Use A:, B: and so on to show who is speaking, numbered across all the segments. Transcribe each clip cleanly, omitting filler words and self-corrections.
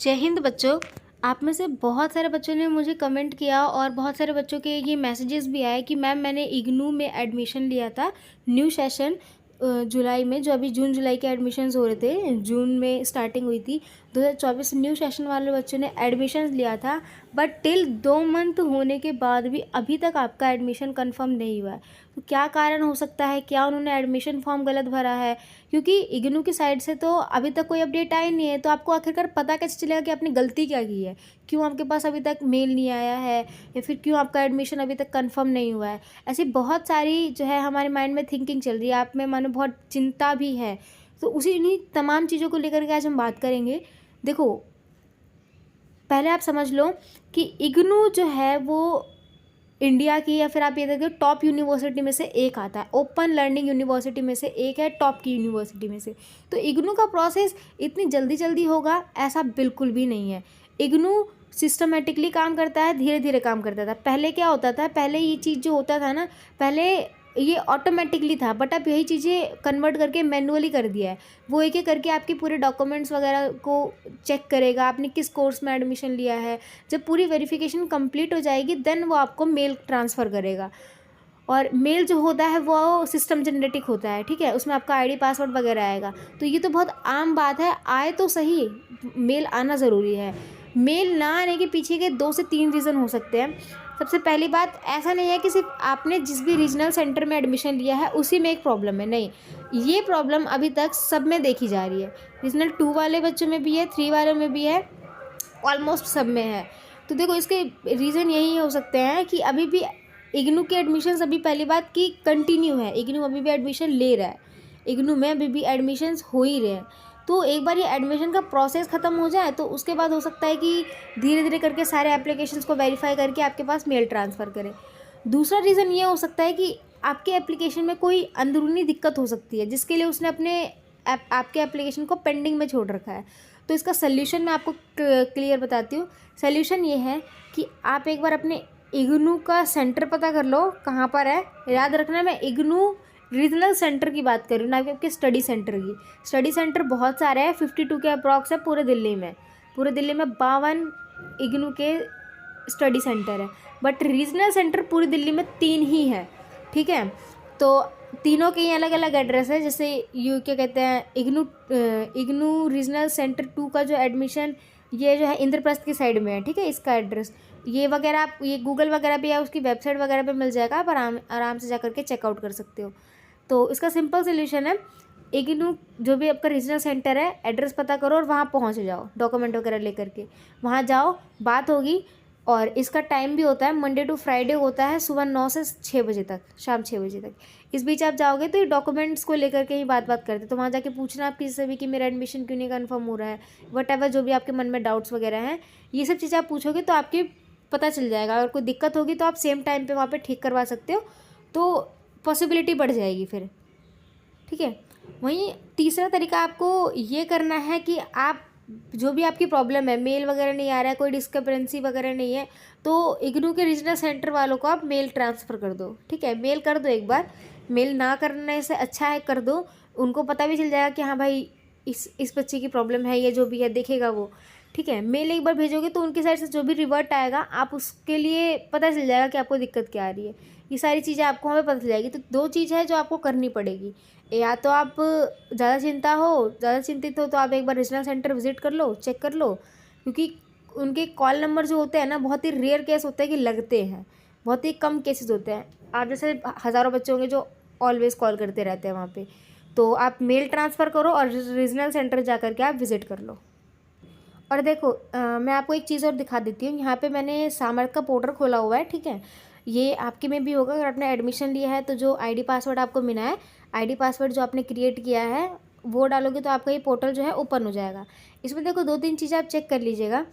A: जय हिंद बच्चों। आप में से बहुत सारे बच्चों ने मुझे कमेंट किया और बहुत सारे बच्चों के ये मैसेजेस भी आए कि मैम मैंने इग्नू में एडमिशन लिया था न्यू सेशन जुलाई में, जो अभी जून जुलाई के एडमिशन्स हो रहे थे, जून में स्टार्टिंग हुई थी 2024 न्यू सेशन वाले बच्चों ने एडमिशन्स लिया था। बट टिल 2 मंथ होने के बाद भी अभी तक आपका एडमिशन कंफर्म नहीं हुआ है। तो क्या कारण हो सकता है? क्या उन्होंने एडमिशन फॉर्म गलत भरा है? क्योंकि इग्नू की साइड से तो अभी तक कोई अपडेट आई नहीं है, तो आपको आखिरकार पता कैसे चलेगा कि आपने गलती क्या की है? क्यों आपके पास अभी तक मेल नहीं आया है, या फिर क्यों आपका एडमिशन अभी तक कंफर्म नहीं हुआ है? ऐसी बहुत सारी जो है हमारे माइंड में थिंकिंग चल रही है, आप में मानो बहुत चिंता भी है। तो उसी इन्हीं तमाम चीज़ों को लेकर के आज हम बात करेंगे। देखो, पहले आप समझ लो कि इग्नू जो है वो इंडिया की, या फिर आप ये देखो, टॉप यूनिवर्सिटी में से एक आता है, ओपन लर्निंग यूनिवर्सिटी में से एक है, टॉप की यूनिवर्सिटी में से। तो इग्नू का प्रोसेस इतनी जल्दी जल्दी होगा ऐसा बिल्कुल भी नहीं है। इग्नू सिस्टमेटिकली काम करता है, धीरे धीरे काम करता था। पहले क्या होता था, पहले ये चीज़ जो होता था ना, पहले ये ऑटोमेटिकली था, बट अब यही चीज़ें कन्वर्ट करके मैनुअली कर दिया है। वो एक एक करके आपके पूरे डॉक्यूमेंट्स वगैरह को चेक करेगा, आपने किस कोर्स में एडमिशन लिया है। जब पूरी वेरिफिकेशन कंप्लीट हो जाएगी देन वो आपको मेल ट्रांसफ़र करेगा। और मेल जो होता है वो सिस्टम जनरेटिक होता है, ठीक है, उसमें आपका आईडी पासवर्ड वगैरह आएगा। तो ये तो बहुत आम बात है, आए तो सही, मेल आना ज़रूरी है। मेल ना आने के पीछे के 2 से 3 रीज़न हो सकते हैं। सबसे पहली बात, ऐसा नहीं है कि सिर्फ आपने जिस भी रीजनल सेंटर में एडमिशन लिया है उसी में एक प्रॉब्लम है, नहीं। ये प्रॉब्लम अभी तक सब में देखी जा रही है। रीजनल 2 वाले बच्चों में भी है, 3 वालों में भी है, ऑलमोस्ट सब में है। तो देखो, इसके रीज़न यही हो सकते हैं कि अभी भी इग्नू के एडमिशन्स, अभी पहली बात की कंटिन्यू है, इग्नू अभी भी एडमिशन ले रहा है, इग्नू में अभी भी एडमिशन्स हो ही रहे हैं। तो एक बार ये एडमिशन का प्रोसेस ख़त्म हो जाए तो उसके बाद हो सकता है कि धीरे धीरे करके सारे एप्लीकेशंस को वेरीफाई करके आपके पास मेल ट्रांसफ़र करें। दूसरा रीज़न ये हो सकता है कि आपके एप्लीकेशन में कोई अंदरूनी दिक्कत हो सकती है, जिसके लिए उसने अपने आपके एप्लीकेशन को पेंडिंग में छोड़ रखा है। तो इसका सल्यूशन मैं आपको क्लियर बताती हूँ। सल्यूशन ये है कि आप एक बार अपने इग्नू का सेंटर पता कर लो कहाँ पर है। याद रखना, मैं इग्नू रीजनल सेंटर की बात कर रही हूँ, ना कि आपके स्टडी सेंटर की। स्टडी सेंटर बहुत सारे हैं, 52 के अप्रॉक्स है पूरे दिल्ली में। पूरे दिल्ली में 52 इग्नू के स्टडी सेंटर है, बट रीजनल सेंटर पूरी दिल्ली में 3 ही है, ठीक है। तो तीनों के ही अलग अलग एड्रेस है। जैसे यू क्या कहते हैं, इग्नू रीजनल सेंटर 2 का जो एडमिशन, ये जो है इंद्रप्रस्थ की साइड में है, ठीक है। इसका एड्रेस ये वगैरह आप ये गूगल वगैरह पे या उसकी वेबसाइट वगैरह पे मिल जाएगा, आप आराम से जा करके चेकआउट कर सकते हो। तो इसका सिंपल सोल्यूशन है, इग्नू जो भी आपका रीजनल सेंटर है, एड्रेस पता करो और वहाँ पहुँच जाओ, डॉक्यूमेंट वगैरह लेकर के वहाँ जाओ, बात होगी। और इसका टाइम भी होता है, मंडे टू फ्राइडे होता है, सुबह 9 से 6 बजे तक, शाम 6 बजे तक। इस बीच आप जाओगे तो ये डॉक्यूमेंट्स को लेकर के ही बात करते, तो वहाँ जाके पूछना आप किसी से भी कि मेरा एडमिशन क्यों नहीं कन्फर्म हो रहा है, वट जो भी आपके मन में डाउट्स वगैरह हैं, ये सब चीज़ें आप पूछोगे तो आपकी पता चल जाएगा। अगर कोई दिक्कत होगी तो आप सेम टाइम पे वहाँ पे ठीक करवा सकते हो, तो पॉसिबिलिटी बढ़ जाएगी फिर, ठीक है। वहीं तीसरा तरीका आपको ये करना है कि आप जो भी आपकी प्रॉब्लम है, मेल वगैरह नहीं आ रहा है, कोई डिस्क्रिपेंसी वगैरह नहीं है, तो इग्नू के रीजनल सेंटर वालों को आप मेल ट्रांसफ़र कर दो, ठीक है। मेल कर दो एक बार, मेल ना करने से अच्छा है कर दो। उनको पता भी चल जाएगा कि हाँ भाई इस बच्चे की प्रॉब्लम है, ये जो भी है देखेगा वो, ठीक है। मेल एक बार भेजोगे तो उनकी साइड से जो भी रिवर्ट आएगा, आप उसके लिए पता चल जाएगा कि आपको दिक्कत क्या आ रही है। ये सारी चीज़ें आपको हमें पता चल जाएगी। तो 2 चीज़ है जो आपको करनी पड़ेगी। या तो आप ज़्यादा चिंतित हो तो आप एक बार रीजनल सेंटर विजिट कर लो, चेक कर लो, क्योंकि उनके कॉल नंबर जो होते हैं ना, बहुत ही रेयर केस होते हैं कि लगते हैं, बहुत ही कम केसेस होते हैं। आप जैसे हज़ारों बच्चे होंगे जो ऑलवेज़ कॉल करते रहते हैं वहाँ पे। तो आप मेल ट्रांसफ़र करो और रीजनल सेंटर जा कर के आप विज़िट कर लो। और देखो, मैं आपको एक चीज़ और दिखा देती हूँ। यहाँ पे मैंने सामर्थ का पोर्टल खोला हुआ है, ठीक है। ये आपके में भी होगा, अगर आपने एडमिशन लिया है तो जो आईडी पासवर्ड आपको मिला है, आईडी पासवर्ड जो आपने क्रिएट किया है वो डालोगे तो आपका ये पोर्टल जो है ओपन हो जाएगा। इसमें देखो 2-3 चीज़ें आप चेक कर लीजिएगा।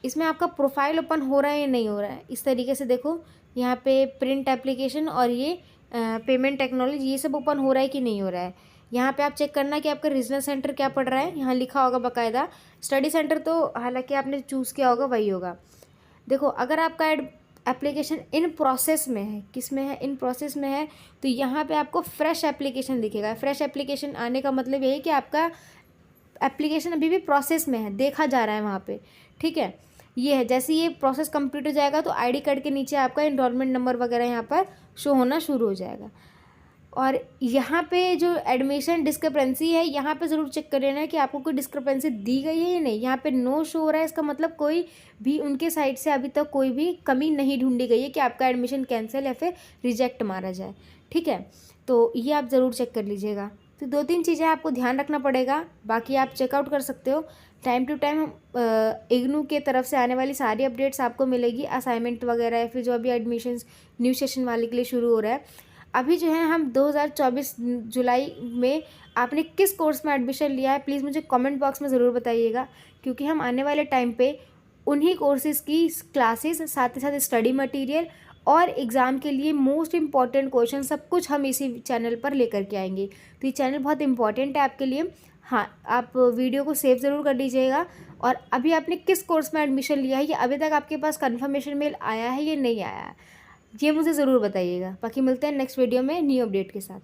A: इसमें आपका प्रोफाइल ओपन हो रहा है या नहीं हो रहा है। इस तरीके से देखो, यहाँ पे प्रिंट एप्लीकेशन और ये पेमेंट टेक्नोलॉजी, ये सब ओपन हो रहा है कि नहीं हो रहा है। यहाँ पे आप चेक करना कि आपका रीजनल सेंटर क्या पड़ रहा है, यहाँ लिखा होगा बाकायदा। स्टडी सेंटर तो हालांकि आपने चूज़ किया होगा वही होगा। देखो, अगर आपका एप्लीकेशन इन प्रोसेस में है, किस में है, इन प्रोसेस में है, तो यहाँ पे आपको फ्रेश एप्लीकेशन दिखेगा। फ्रेश एप्लीकेशन आने का मतलब ये है कि आपका एप्लीकेशन अभी भी प्रोसेस में है, देखा जा रहा है वहाँ पे, ठीक है। ये है, जैसे ये प्रोसेस कंप्लीट हो जाएगा तो आईडी कार्ड के नीचे आपका एनरोलमेंट नंबर वगैरह यहाँ पर शो होना शुरू हो जाएगा। और यहाँ पे जो एडमिशन डिस्क्रिपेंसी है, यहाँ पे ज़रूर चेक कर लेना है कि आपको कोई डिस्क्रिपेंसी दी गई है या नहीं। यहाँ पे नो शो हो रहा है, इसका मतलब कोई भी उनके साइड से अभी तक कोई भी कमी नहीं ढूंढी गई है कि आपका एडमिशन कैंसिल या फिर रिजेक्ट मारा जाए, ठीक है। तो ये आप ज़रूर चेक कर लीजिएगा। तो 2-3 चीज़ें आपको ध्यान रखना पड़ेगा, बाकी आप चेकआउट कर सकते हो। टाइम टू टाइम इग्नू के तरफ से आने वाली सारी अपडेट्स आपको मिलेगी, असाइनमेंट वगैरह या फिर जो अभी एडमिशन्स न्यू सेशन वाले के लिए शुरू हो रहा है। अभी जो है हम 2024 जुलाई में आपने किस कोर्स में एडमिशन लिया है, प्लीज़ मुझे कमेंट बॉक्स में ज़रूर बताइएगा, क्योंकि हम आने वाले टाइम पे उन्हीं कोर्सेज़ की क्लासेस, साथ ही साथ स्टडी मटेरियल और एग्ज़ाम के लिए मोस्ट इम्पॉर्टेंट क्वेश्चन सब कुछ हम इसी चैनल पर लेकर के आएंगे। तो ये चैनल बहुत इंपॉर्टेंट है आपके लिए। हाँ, आप वीडियो को सेव ज़रूर कर लीजिएगा। और अभी आपने किस कोर्स में एडमिशन लिया है, ये अभी तक आपके पास कन्फर्मेशन मेल आया है या नहीं आया है, ये मुझे ज़रूर बताइएगा। बाकी मिलते हैं नेक्स्ट वीडियो में न्यू अपडेट के साथ।